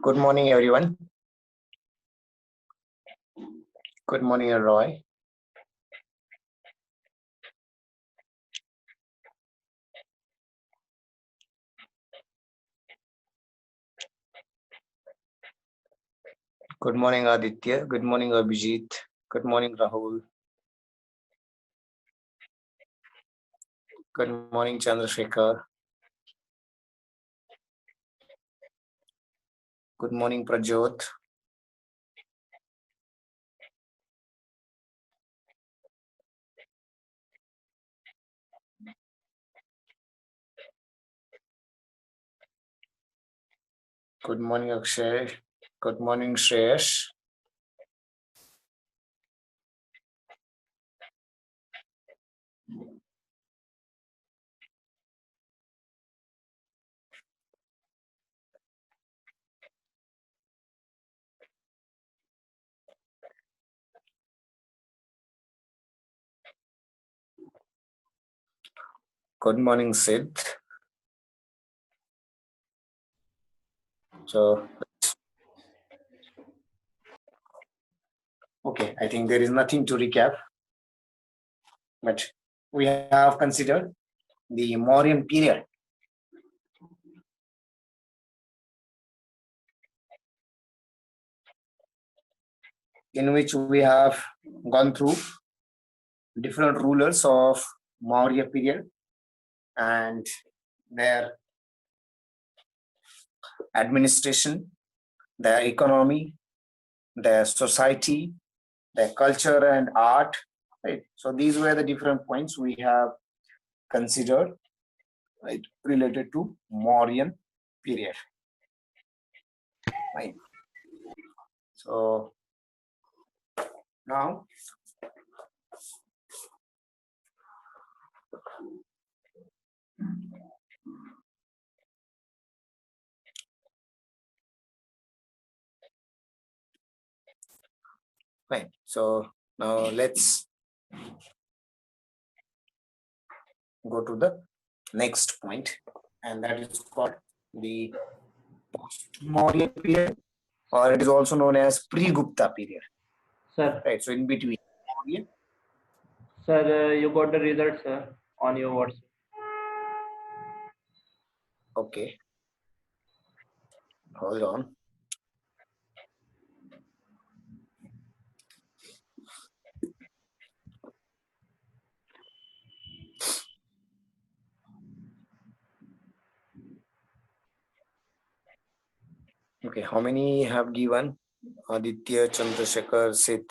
Good morning, everyone. Good morning, Roy. Good morning, Aditya. Good morning, Abhijit. Good morning, Rahul. Good morning, Chandrasekhar. Good morning, Prajot. Good morning, Akshay. Good morning, Shreyash. Good morning, Sid. So, okay, I think there is nothing to recap, but we have considered the Mauryan period. In which we have gone through different rulers of Maurya period and their administration, their economy, their society, their culture and art, right? So these were the different points we have considered, right, related to Mauryan period, right? So now fine. So now let's go to the next point, and that is called the post-Mauryan period, or it is also known as pre-Gupta period. Sir. Right. So in between Mauryan. Sir, you got the results, sir, on your WhatsApp. Okay. Hold on. Okay, how many have given? Aditya, Chandrasekhar, Sid,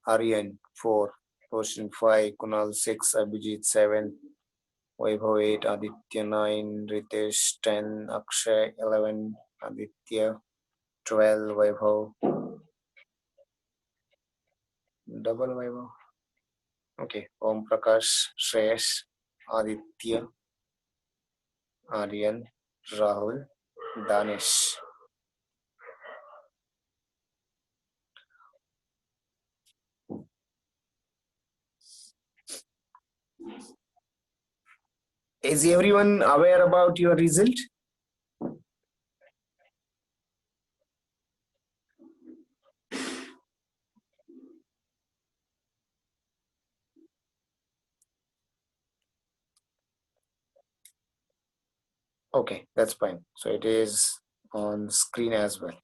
Aryan 4, Roshan 5, Kunal 6, Abhijit 7, Vaibhav 8, Aditya 9, Ritesh 10, Akshay 11, Aditya 12, Vaibhav, double Vaibhav. Okay, Om Prakash, Shreyash, Aditya, Aryan, Rahul, Danish. Is everyone aware about your result? Okay, that's fine. So it is on screen as well.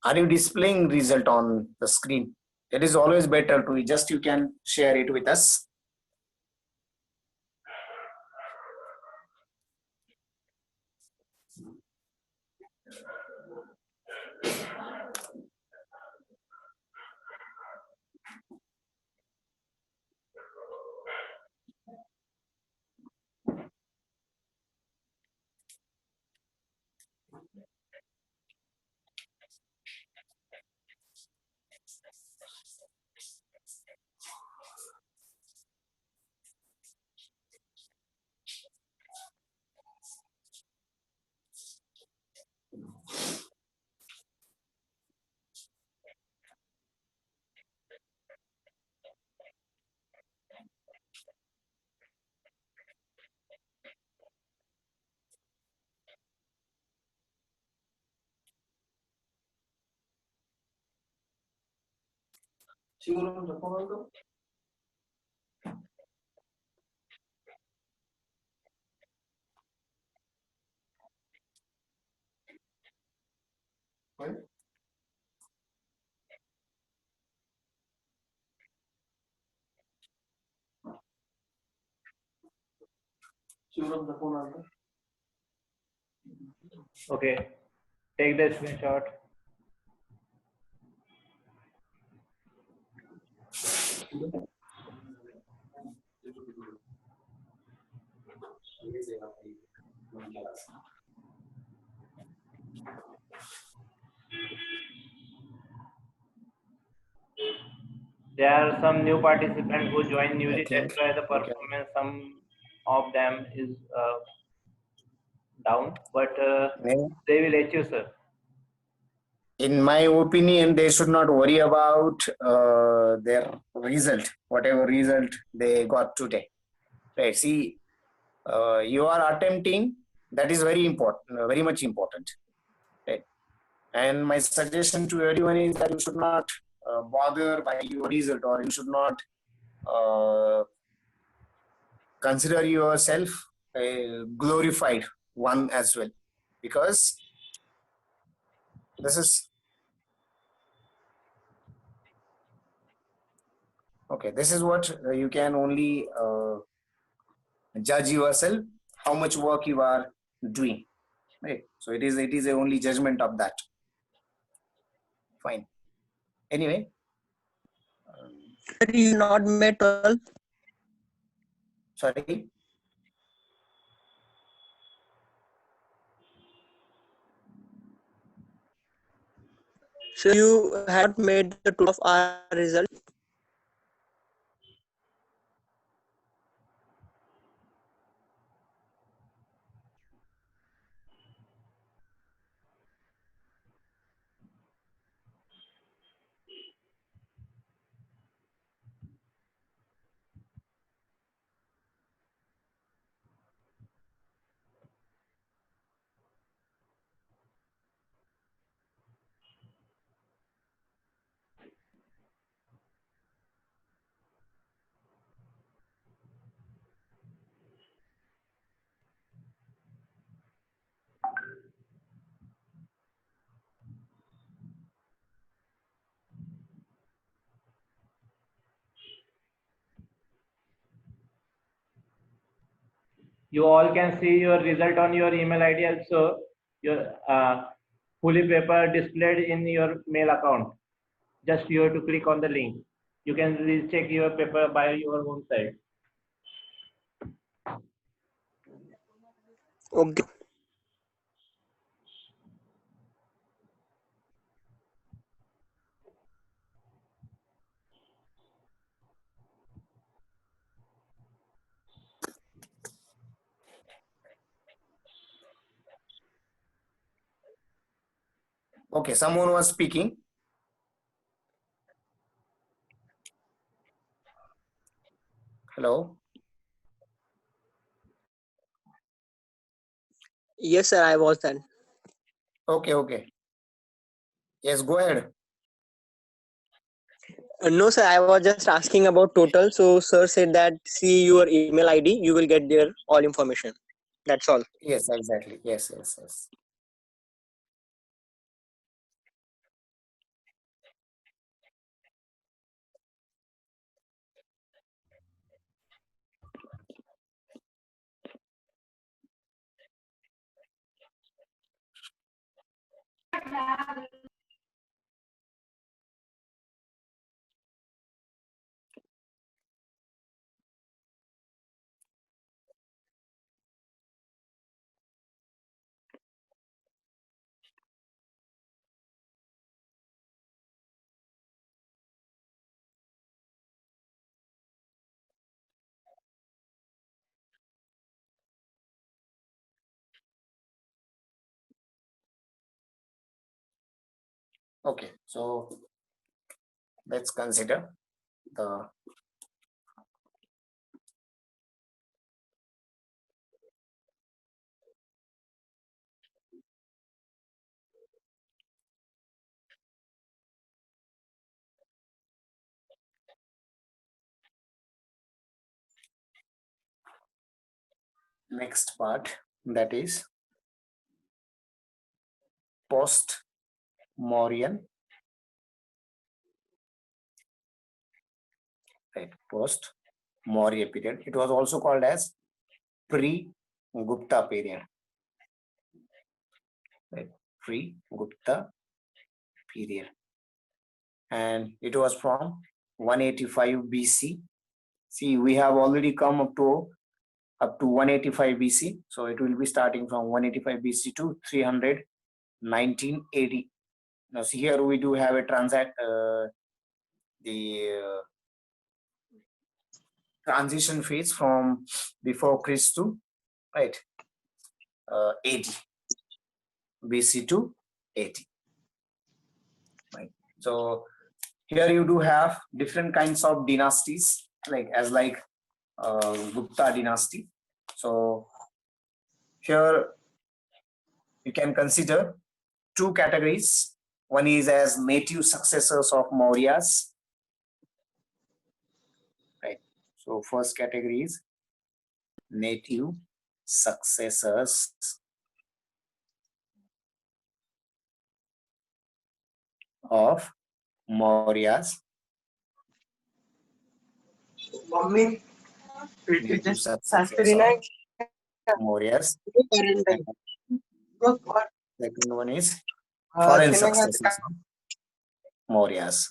Are you displaying result on the screen? It is always better to just you can share it with us. Okay, take the screenshot. There are some new participants who joined I newly. That's think why the we can. performance, some of them is down, but they will let you, sir. In my opinion, they should not worry about their result, whatever result they got today. Right? See, you are attempting. That is very important, very much important. Right? And my suggestion to everyone is that you should not bother by your result, or you should not uh, consider yourself a glorified one as well, because this is okay. This is what you can only judge yourself, how much work you are doing. Right. So it is the only judgment of that. Fine. Anyway, Sir, you not made 12. sorry. So you have not made the 12 of our result. You all can see your result on your email ID also. Your fully paper displayed in your mail account. Just you have to click on the link. You can recheck your paper by your own side. Okay. Okay, someone was speaking. Hello. Yes, sir, I was then. Okay, okay. Yes, go ahead. No, sir, I was just asking about total. So, sir said that see your email ID, you will get their all information. That's all. Yes, exactly. Yes, yes, yes. Okay, so let's consider the next part, that is post-Mauryan, right? Post-Maurya period. It was also called as pre-Gupta period, right? Pre-Gupta period, and it was from 185 BC. See, we have already come up to 185 BC, so it will be starting from 185 BC to 319 AD. Now, see here we do have a transition phase from before Christ to, right, 80 BC to 80, right? So here you do have different kinds of dynasties, like Gupta dynasty. So here you can consider two categories. One is as native successors of Mauryas, right? So first category is native successors of Mauryas. Native successors of Mauryas. Second one is foreign successors of Mauryas.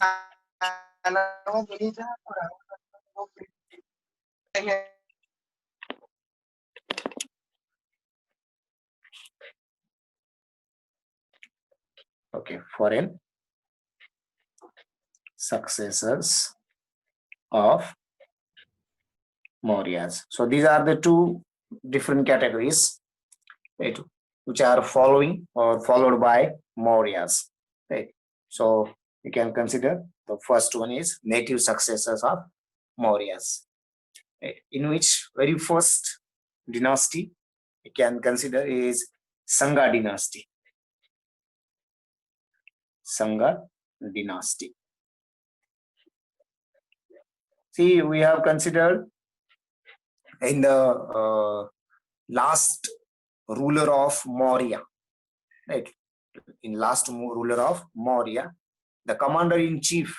Okay, foreign successors of Mauryas. So these are the two different categories, right, which are following or followed by Mauryas, right? So you can consider the first one is native successors of Mauryas, right, in which very first dynasty you can consider is Sangha dynasty. Sangha dynasty. See, we have considered in the last ruler of Maurya, right? In last ruler of Maurya, the commander-in-chief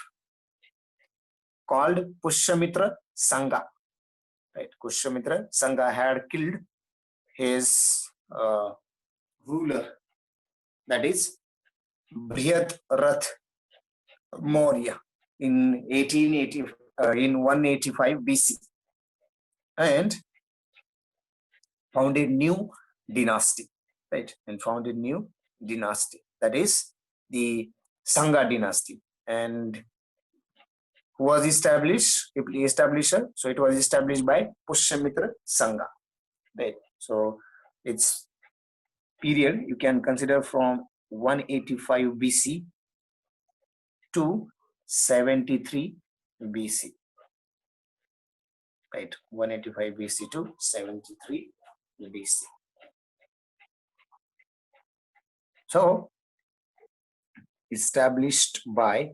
called Pushyamitra Sangha, right? Pushyamitra Sangha had killed his ruler, that is Brihat Rath Maurya in 185 BC, and founded new dynasty, right? And founded new dynasty, that is the Sangha dynasty. And who was establisher? So it was established by Pushyamitra Sangha, right? So its period you can consider from 185 BC to 73 BC, right? 185 BC to 73 BC. So established by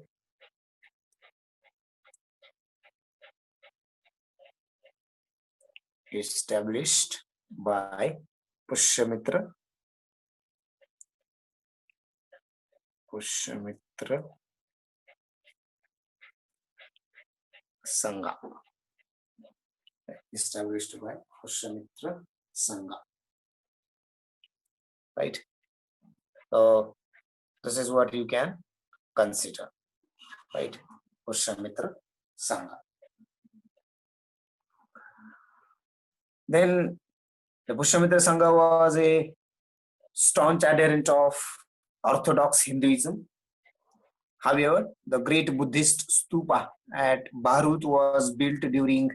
Pushyamitra Sangha. Established by Pushyamitra Sangha, right? So this is what you can consider, right? Pushyamitra Sangha. Then the Pushyamitra Sangha was a staunch adherent of Orthodox Hinduism. However, the great Buddhist stupa at Bharut was built during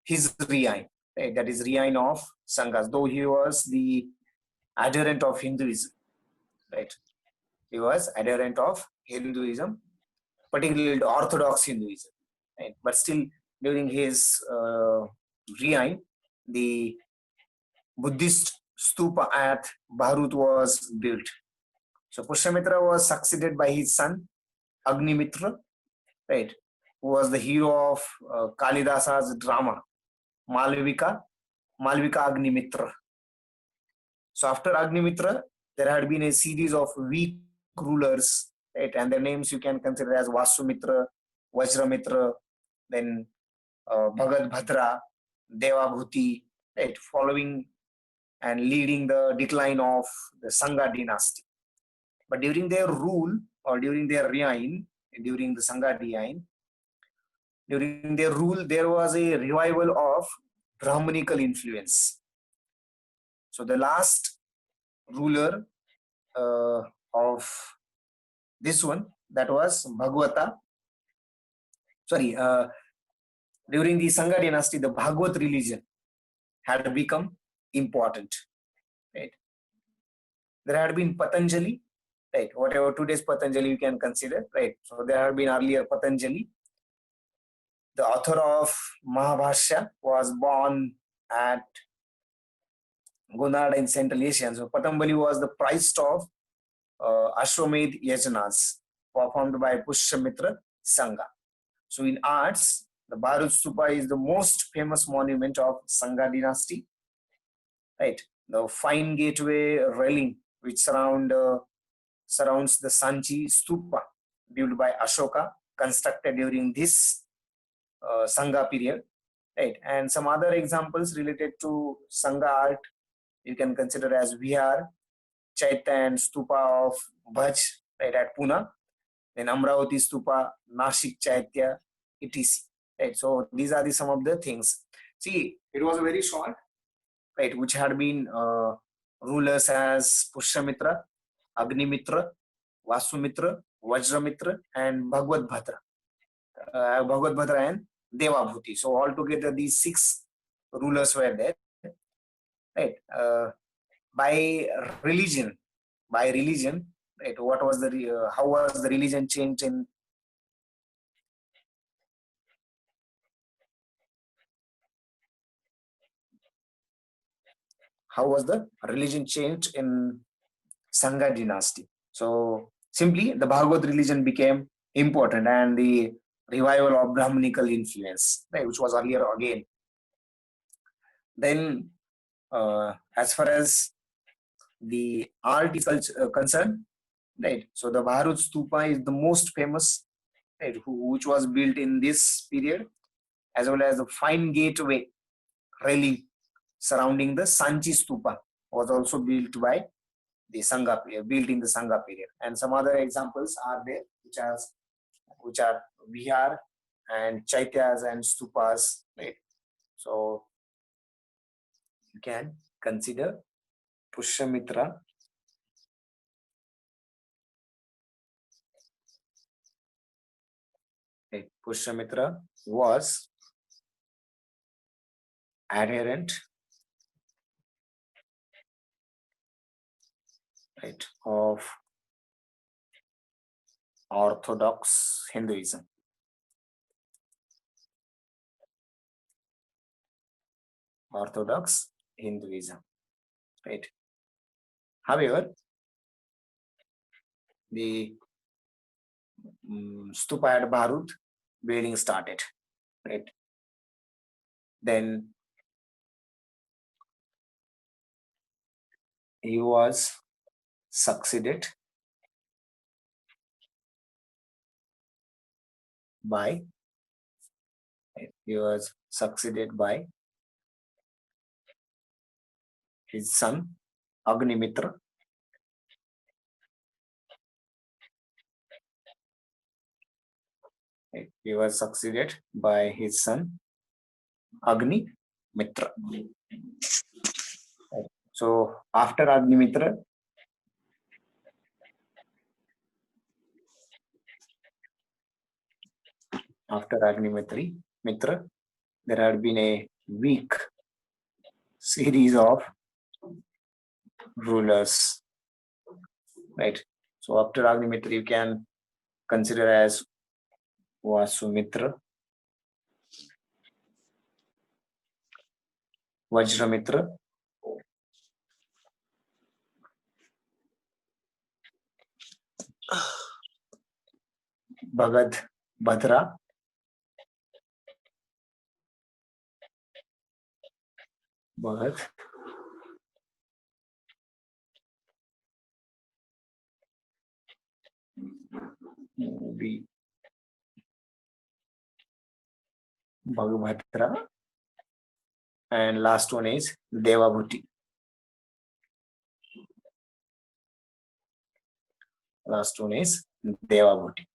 his reign, right? That is reign of Sanghas, though he was the adherent of Hinduism, right? He was adherent of Hinduism, particularly the Orthodox Hinduism, right? But still, during his reign, the Buddhist stupa at Bharut was built. So Pushyamitra was succeeded by his son Agnimitra, right, who was the hero of Kalidasa's drama Malvika Agnimitra, So after Agnimitra, there had been a series of weak rulers, right? And their names you can consider as Vasumitra, Vajramitra, then Bhagat Bhadra, Devabhuti, right? Following and leading the decline of the Sangha dynasty. But during their rule or during their reign, during the Sangha reign, during their rule, there was a revival of Brahmanical influence. So the last ruler of this one, that was Bhagavata. Sorry, during the Sangha dynasty, the Bhagavad religion had become important. Right? There had been Patanjali, right? Whatever today's Patanjali you can consider, right? So there had been earlier Patanjali. The author of Mahabhashya was born at Gonad in Central Asia. So Patanjali was the priest of Ashwamedh Yajnas performed by Pushyamitra Sangha. So in arts, the Bharut Stupa is the most famous monument of Sangha dynasty. Right, the fine gateway railing which surrounds the Sanchi Stupa, built by Ashoka, constructed during this Sangha period. Right, and some other examples related to Sangha art you can consider as Vihar, Chaitya and Stupa of Bhaj, right, at Pune, then Amravati Stupa, Nashik Chaitya, etc. Right, so these are some of the things. See, it was very short, right, which had been rulers as Pushyamitra, Agnimitra, Vasumitra, Vajramitra, and Bhagavad Bhadra and Devabhuti. So altogether, these 6 rulers were there. Right, by religion, right? What was the how was the religion changed in? How was the religion changed in Sangha dynasty? So simply, the Bhagavad religion became important, and the revival of Brahmanical influence, right, which was earlier again. Then, as far as the art is concerned, right? So the Bharut Stupa is the most famous, right, which was built in this period, as well as the fine gateway railing surrounding the Sanchi Stupa was also built by the Sangha, built in the Sangha period. And some other examples are there, which are Vihar and Chaityas and Stupas, right? So you can consider Pushyamitra, right? Pushyamitra was adherent, right, of Orthodox Hinduism. Orthodox Hinduism, right? However, the stupa at Bharut building started, right? Then he was succeeded by his son Agnimitra. He was succeeded by his son Agnimitra. So after Agnimitra, Mitra, there had been a weak series of rulers, right? So after Agnimitra, you can consider as Vasumitra, Vajramitra, Bhagat Bhadra, Bhagbhatra, and last one is Devabhuti. Last one is Devabhuti,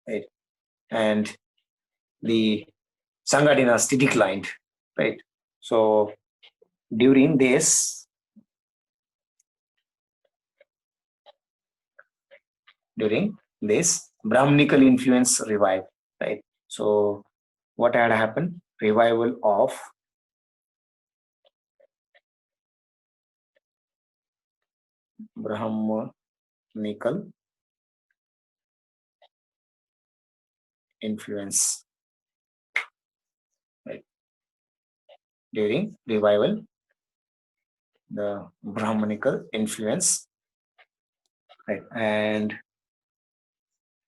right? And the Sangha dynasty declined, right? So during this Brahminical influence revived, right? So what had happened? Revival of Brahminical influence, right? During revival, the Brahminical influence, right? And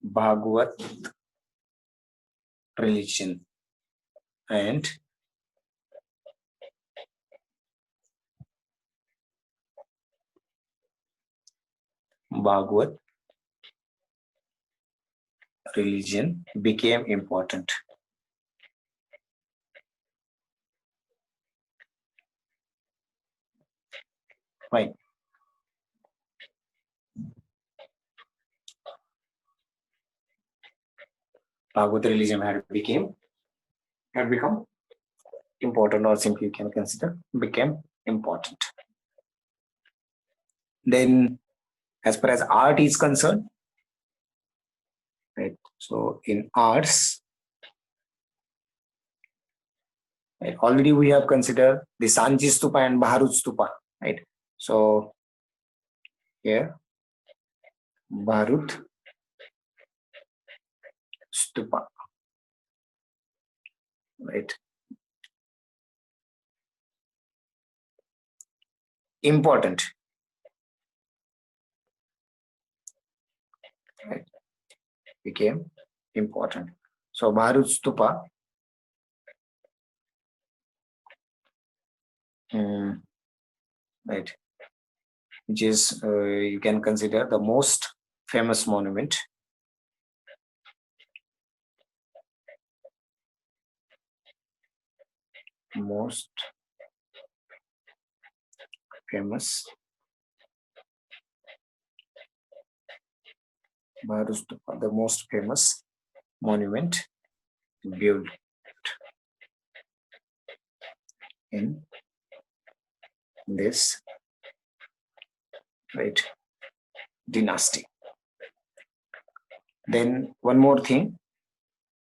Bhagavad religion and Bhagavad religion became important. Fine. Bhagavad religion had become important, or simply you can consider became important. Then, as far as art is concerned, right? So in arts, right, already we have considered the Sanchi Stupa and Bharut Stupa, right? So here, Bharut Stupa, right? Important, right? Became important. So Bharut Stupa, right, which is you can consider the most famous monument. Most famous Bharut Stupa, the most famous monument built in this, right, dynasty. Then one more thing,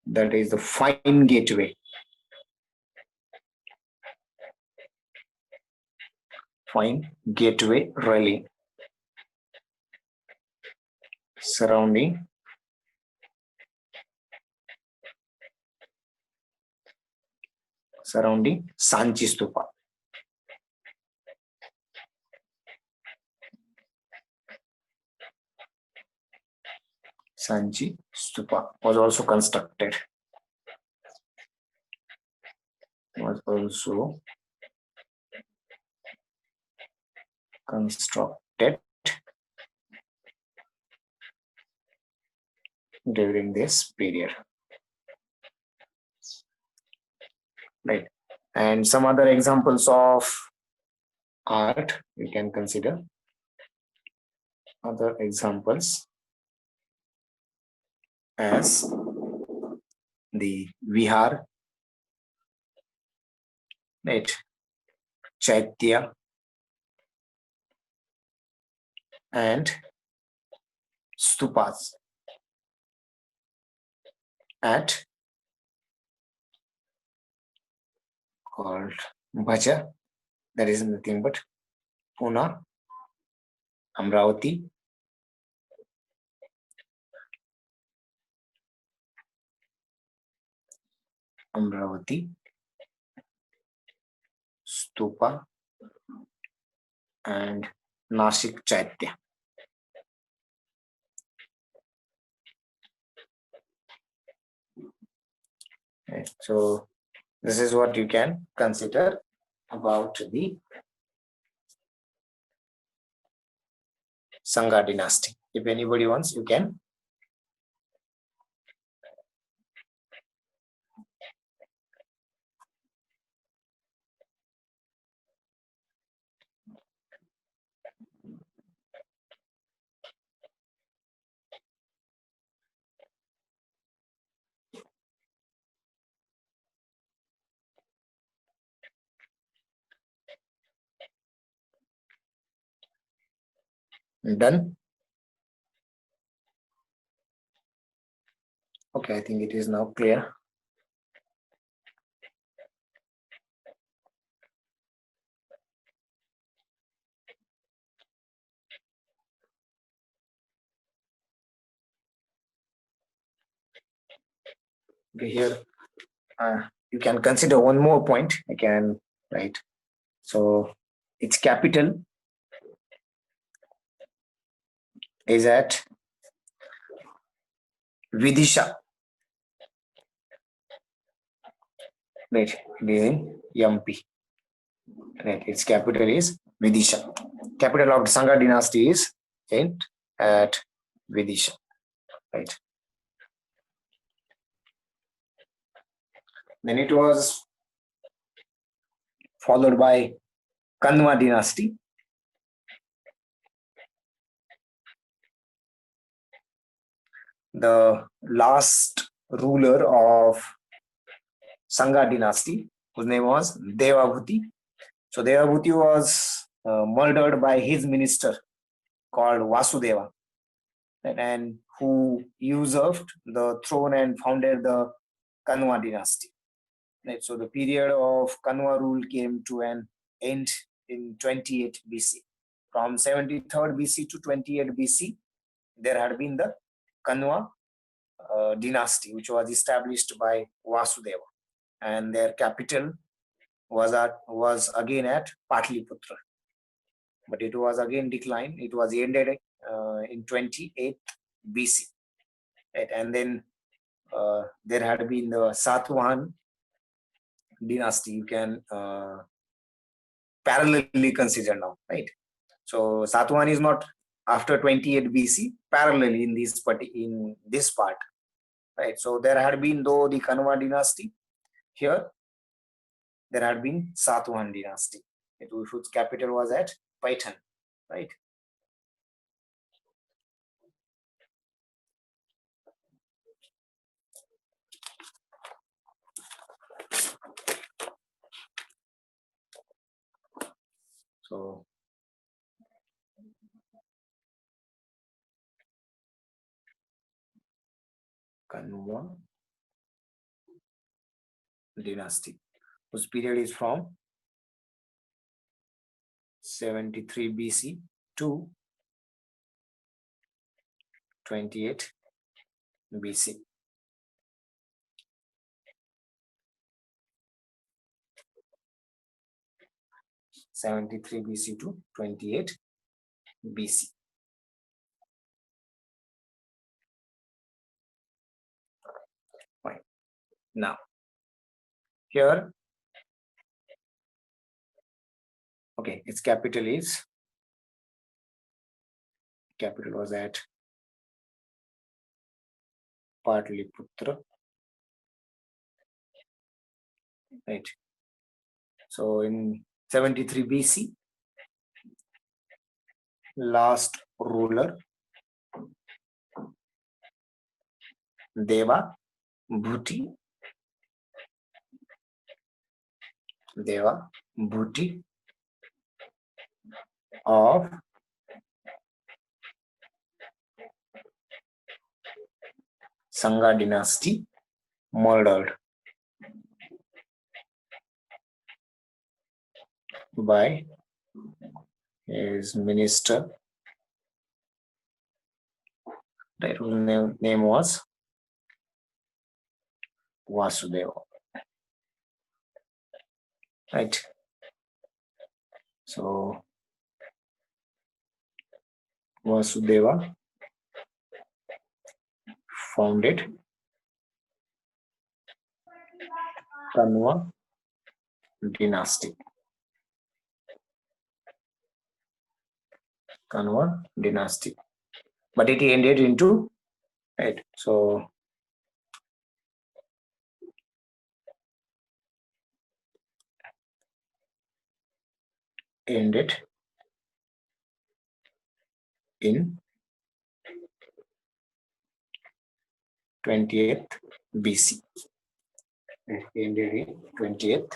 that is the fine gateway. Fine gateway railing surrounding Sanchi Stupa. Sanchi Stupa was also constructed. During this period, right? And some other examples of art you can consider. Other examples as the Vihar, right? Chaitya and stupas at called Bhaja, that is nothing but Pune, Amravati, Stupa, and Nashik Chaitya. Right. So this is what you can consider about the Sangha dynasty. If anybody wants, you can Done. Okay, I think it is now clear. Okay, here you can consider one more point. I can write. So its capital is at Vidisha. Right, it is in MP. Right, its capital is Vidisha. Capital of the Sangha dynasty is at Vidisha. Right. Then it was followed by Kanwa dynasty. The last ruler of Sangha dynasty, whose name was Devabhuti. So Devabhuti was murdered by his minister called Vasudeva, and who usurped the throne and founded the Kanwa dynasty. Right. So the period of Kanwa rule came to an end in 28 BC. From 73rd BC to 28 BC, there had been the Kanwa dynasty, which was established by Vasudeva, and their capital was again at Patliputra, but it was again declined. It was ended in 28 BC, right? And then there had been the Satavahan dynasty. You can parallelly consider now, right? So Satavahan is not after 28 BC, parallelly in this part, right? So there had been, though, the Kanwa dynasty. Here there had been Satavahan dynasty, whose capital was at Paitan, right? So Kanwa dynasty, whose period is from 73 BC to 28 BC. '73 BC to 28 BC. Fine. Now, here, okay, its capital was at Patliputra, right? So in 73 BC, last ruler Devabhuti of Sangha dynasty murdered by his minister, right, whose name was Vasudeva, right? So Vasudeva founded Kanwa dynasty. But it ended into, right? So ended in 20th BC. It ended in 20th